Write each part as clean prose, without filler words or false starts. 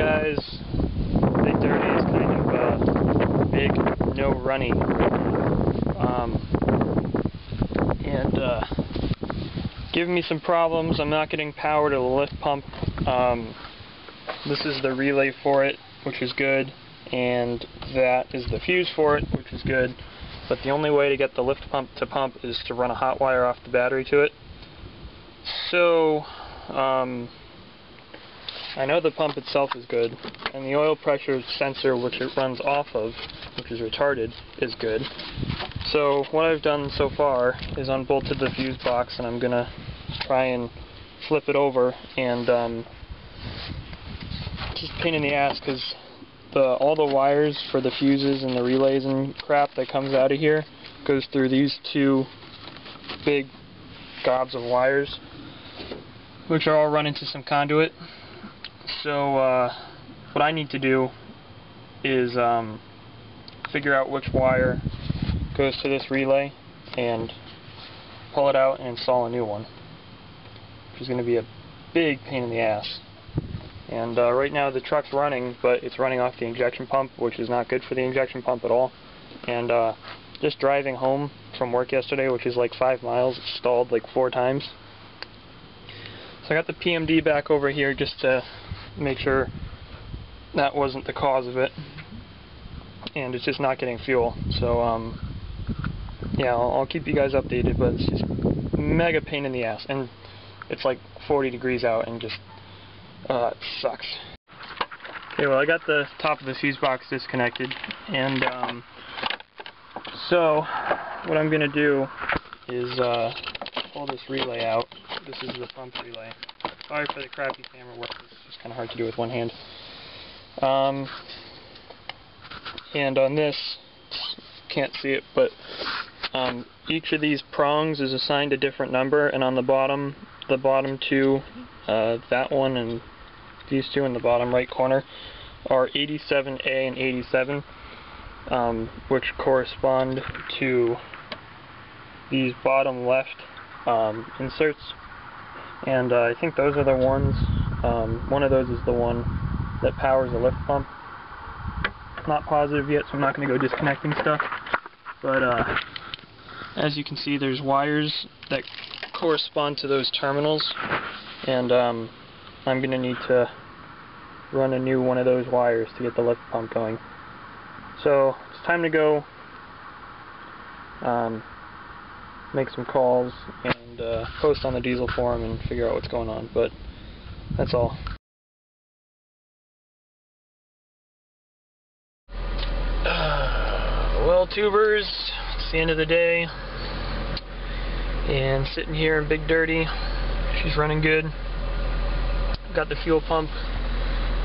guys, Big Dirty is kind of big, no runny, and giving me some problems. I'm not getting power to the lift pump. This is the relay for it, which is good, and that is the fuse for it, which is good, but the only way to get the lift pump to pump is to run a hot wire off the battery to it. So I know the pump itself is good, and the oil pressure sensor which it runs off of, which is retarded, is good. So what I've done so far is unbolted the fuse box, and I'm gonna try and flip it over, and just a pain in the ass because all the wires for the fuses and the relays and crap that comes out of here goes through these two big gobs of wires, which are all run into some conduit. So what I need to do is figure out which wire goes to this relay and pull it out and install a new one, which is going to be a big pain in the ass. And right now the truck's running, but it's running off the injection pump, which is not good for the injection pump at all. And just driving home from work yesterday, which is like 5 miles, it stalled like 4 times. So I got the PMD back over here just to make sure that wasn't the cause of it, and it's just not getting fuel. So yeah, I'll keep you guys updated, but it's just mega pain in the ass, and it's like 40 degrees out, and just it sucks. Okay, well, I got the top of the fuse box disconnected, and so what I'm gonna do is pull this relay out. This is the pump relay. Sorry for the crappy camera work. It's just kind of hard to do with one hand. And on this, can't see it, but each of these prongs is assigned a different number, and on the bottom two, that one and these two in the bottom right corner, are 87A and 87, which correspond to these bottom left inserts. And I think those are the ones, one of those is the one that powers the lift pump. Not positive yet, so I'm not going to go disconnecting stuff. But as you can see, there's wires that correspond to those terminals, and I'm going to need to run a new one of those wires to get the lift pump going. So it's time to go make some calls and post on the diesel forum and figure out what's going on, but that's all. Well, tubers, it's the end of the day, and sitting here in Big Dirty, she's running good. Got the fuel pump,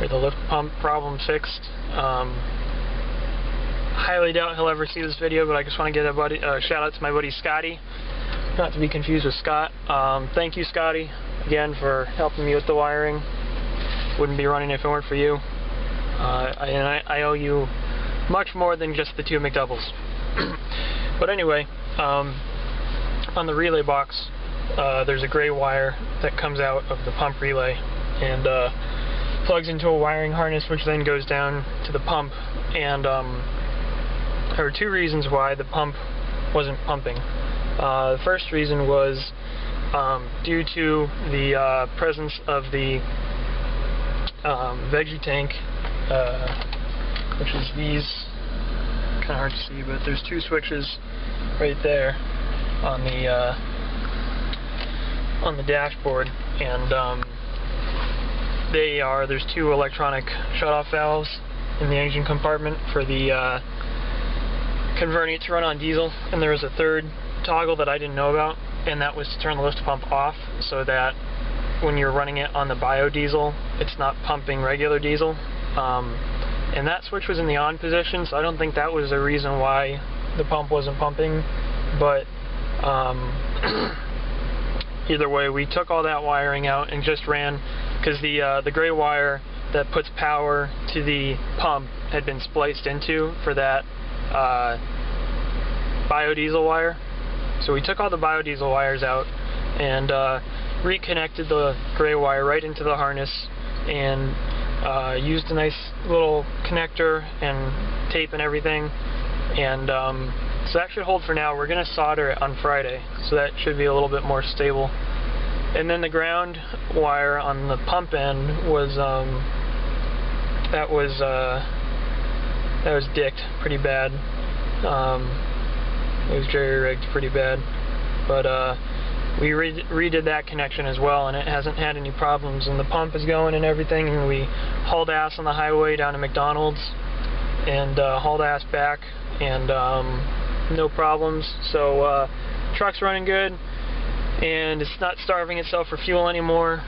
or the lift pump problem fixed. Highly doubt he'll ever see this video, but I just want to get a shout out to my buddy Scotty, not to be confused with Scott. Thank you, Scotty, again for helping me with the wiring. Wouldn't be running if it weren't for you. I owe you much more than just the 2 McDoubles. But anyway, on the relay box, there's a gray wire that comes out of the pump relay and plugs into a wiring harness, which then goes down to the pump. And there were 2 reasons why the pump wasn't pumping. The first reason was due to the presence of the veggie tank, which is these, kind of hard to see, but there's 2 switches right there on the dashboard, and there's 2 electronic shutoff valves in the engine compartment for the converting it to run on diesel, and there was a 3rd toggle that I didn't know about, and that was to turn the lift pump off so that when you're running it on the biodiesel, it's not pumping regular diesel. And that switch was in the on position, so I don't think that was the reason why the pump wasn't pumping. But either way, we took all that wiring out and just ran, because the gray wire that puts power to the pump had been spliced into for that biodiesel wire. So we took all the biodiesel wires out and reconnected the gray wire right into the harness, and Used a nice little connector and tape and everything, and so that should hold for now. We're going to solder it on Friday, so that should be a little bit more stable. And then the ground wire on the pump end was that was dicked pretty bad. It was jerry-rigged pretty bad, but we redid that connection as well, and it hasn't had any problems, and the pump is going and everything, and we hauled ass on the highway down to McDonald's and hauled ass back, and no problems. So truck's running good, and it's not starving itself for fuel anymore,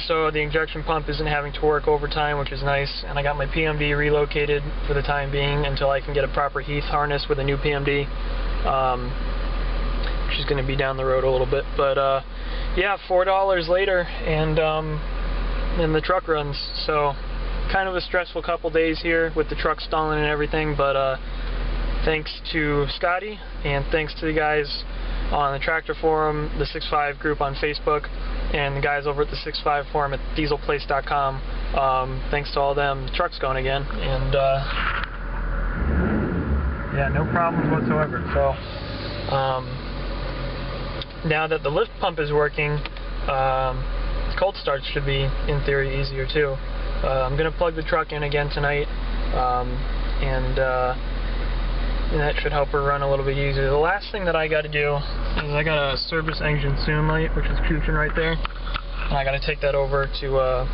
so the injection pump isn't having to work overtime, which is nice. And I got my PMD relocated for the time being until I can get a proper Heath harness with a new PMD, which is going to be down the road a little bit. But yeah, $4 later, and the truck runs. So kind of a stressful couple days here with the truck stalling and everything, but thanks to Scotty, and thanks to the guys on the Tractor Forum, the 6.5 group on Facebook, and the guys over at the 6.5 forum at dieselplace.com. Thanks to all of them, the truck's going again, and yeah, no problems whatsoever. So now that the lift pump is working, cold starts should be, in theory, easier too. I'm going to plug the truck in again tonight, and that should help her run a little bit easier. The last thing that I got to do is I got a service engine soon light, which is cooching right there, and I got to take that over to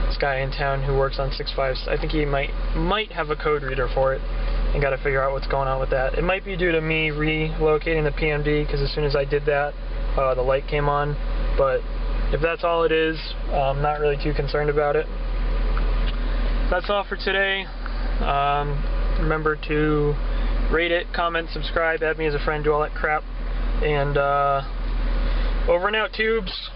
this guy in town who works on 6.5. I think he might have a code reader for it, and got to figure out what's going on with that. It might be due to me relocating the PMD, because as soon as I did that, the light came on. But if that's all it is, I'm not really too concerned about it. That's all for today. Remember to rate it, comment, subscribe, add me as a friend, do all that crap. And over and out, tubes.